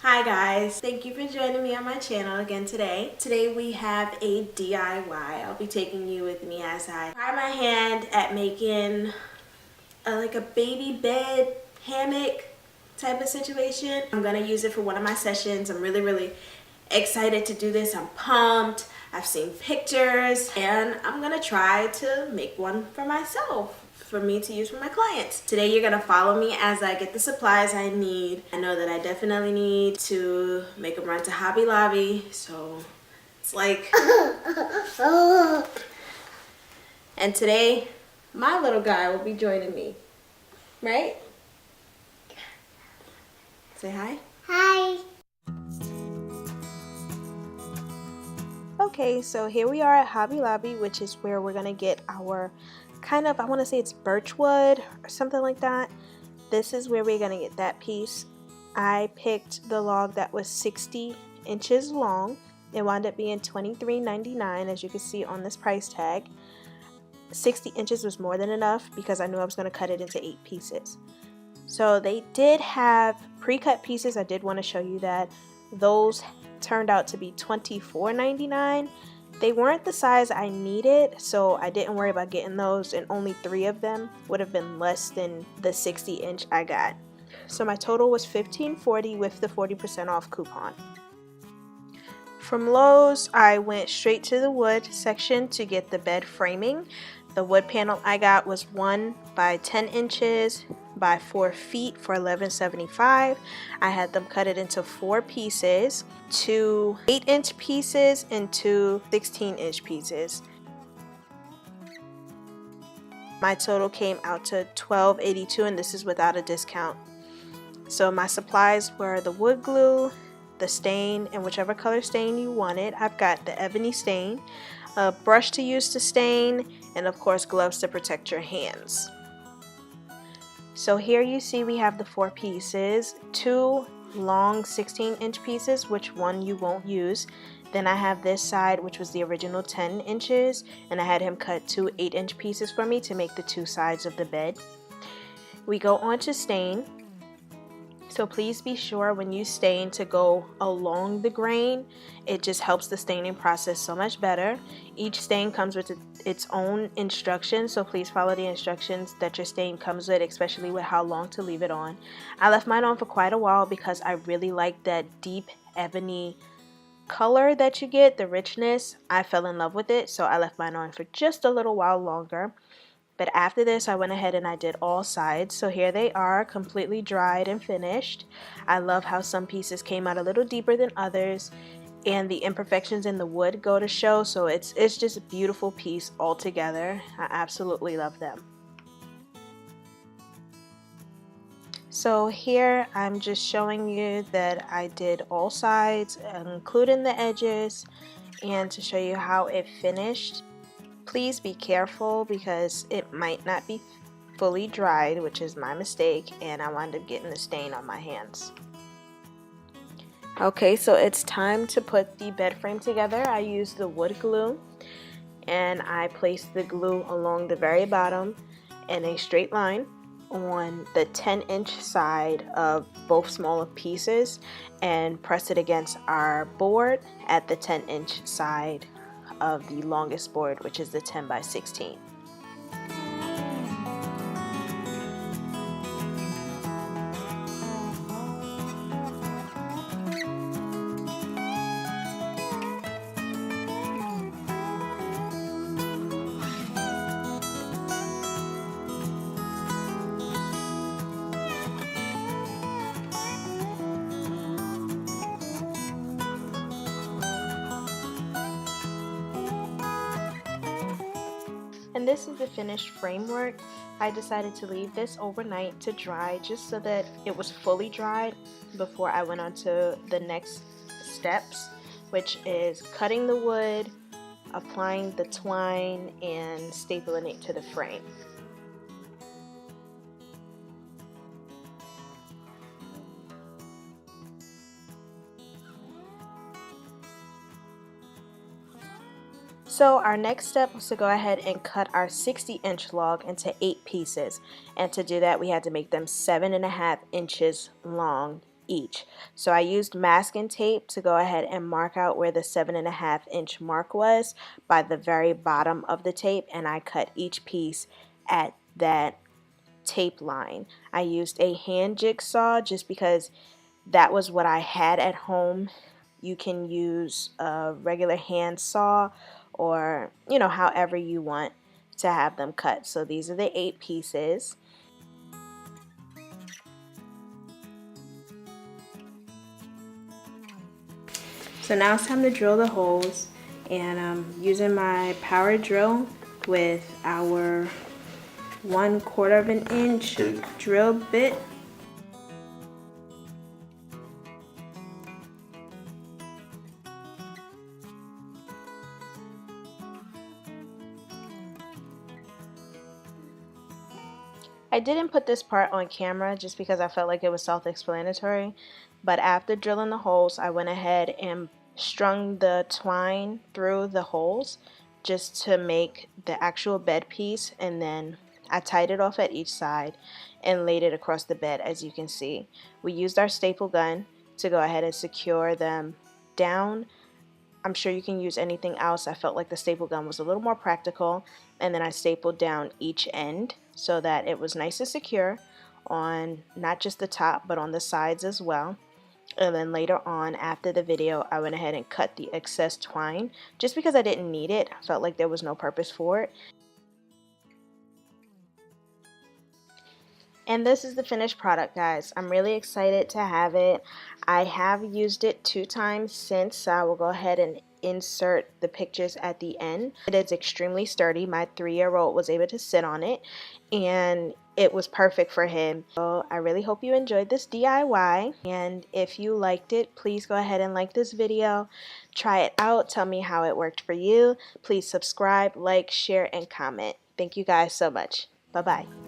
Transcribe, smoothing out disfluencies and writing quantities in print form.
Hi guys, thank you for joining me on my channel again today. Today we have a DIY. I'll be taking you with me as I try my hand at making like a baby bed hammock type of situation. I'm gonna use it for one of my sessions. I'm really excited to do this. I'm pumped. I've seen pictures and I'm gonna try to make one for myself for me to use for my clients. Today you're gonna follow me as I get the supplies I need. I know that I definitely need to make a run to Hobby Lobby, so it's like and today my little guy will be joining me, right? Say hi. Hi. Okay, so here we are at Hobby Lobby, which is where we're gonna get our kind of, I want to say it's birchwood or something like that. This is where we're gonna get that piece. I picked the log that was 60 inches long. It wound up being $23.99, as you can see on this price tag. 60 inches was more than enough because I knew I was going to cut it into 8 pieces. So they did have pre-cut pieces. I did want to show you that. Those turned out to be $24.99. They weren't the size I needed, so I didn't worry about getting those, and only 3 of them would have been less than the 60 inch I got. So my total was $15.40 with the 40% off coupon. From Lowe's, I went straight to the wood section to get the bed framing. The wood panel I got was 1 by 10 inches by 4 feet for $11.75. I had them cut it into 4 pieces, 2 8-inch pieces and 2 16-inch pieces. My total came out to $12.82, and this is without a discount. So my supplies were the wood glue, the stain, and whichever color stain you wanted. I've got the ebony stain, a brush to use to stain, and of course gloves to protect your hands. So here you see we have the 4 pieces, 2 long 16-inch pieces, which one you won't use. Then I have this side, which was the original 10 inches, and I had him cut 2 8-inch pieces for me to make the 2 sides of the bed. We go on to stain. So please be sure when you stain to go along the grain. It just helps the staining process so much better. Each stain comes with its own instructions, so please follow the instructions that your stain comes with, especially with how long to leave it on. I left mine on for quite a while because I really like that deep ebony color that you get, the richness. I fell in love with it, so I left mine on for just a little while longer. But after this, I went ahead and I did all sides. So here they are, completely dried and finished. I love how some pieces came out a little deeper than others, and the imperfections in the wood go to show. So it's just a beautiful piece altogether. I absolutely love them. So here I'm just showing you that I did all sides, including the edges, and to show you how it finished. Please be careful because it might not be fully dried, which is my mistake, and I wound up getting the stain on my hands. Okay, so it's time to put the bed frame together. I used the wood glue, and I placed the glue along the very bottom in a straight line on the 10-inch side of both smaller pieces and pressed it against our board at the 10-inch side of the longest board, which is the 10 by 16. And this is the finished framework. I decided to leave this overnight to dry just so that it was fully dried before I went on to the next steps, which is cutting the wood, applying the twine, and stapling it to the frame. So our next step was to go ahead and cut our 60-inch log into 8 pieces. And to do that, we had to make them 7.5 inches long each. So I used masking tape to go ahead and mark out where the 7.5-inch mark was by the very bottom of the tape, and I cut each piece at that tape line. I used a hand jigsaw just because that was what I had at home. You can use a regular hand saw, or however you want to have them cut. So these are the 8 pieces. So now it's time to drill the holes, and I'm using my power drill with our 1/4 inch drill bit. I didn't put this part on camera just because I felt like it was self-explanatory, but after drilling the holes, I went ahead and strung the twine through the holes just to make the actual bed piece, and then I tied it off at each side and laid it across the bed. As you can see, we used our staple gun to go ahead and secure them down. I'm sure you can use anything else. I felt like the staple gun was a little more practical, and then I stapled down each end so that it was nice and secure on not just the top but on the sides as well. And then later on, after the video, I went ahead and cut the excess twine just because I didn't need it. I felt like there was no purpose for it. And this is the finished product, guys. I'm really excited to have it. I have used it 2 times since, so I will go ahead and insert the pictures at the end. It is extremely sturdy. My 3-year-old was able to sit on it, and it was perfect for him. So I really hope you enjoyed this DIY, and if you liked it, please go ahead and like this video. Try it out. Tell me how it worked for you. Please subscribe, like, share, and comment. Thank you guys so much. Bye-bye.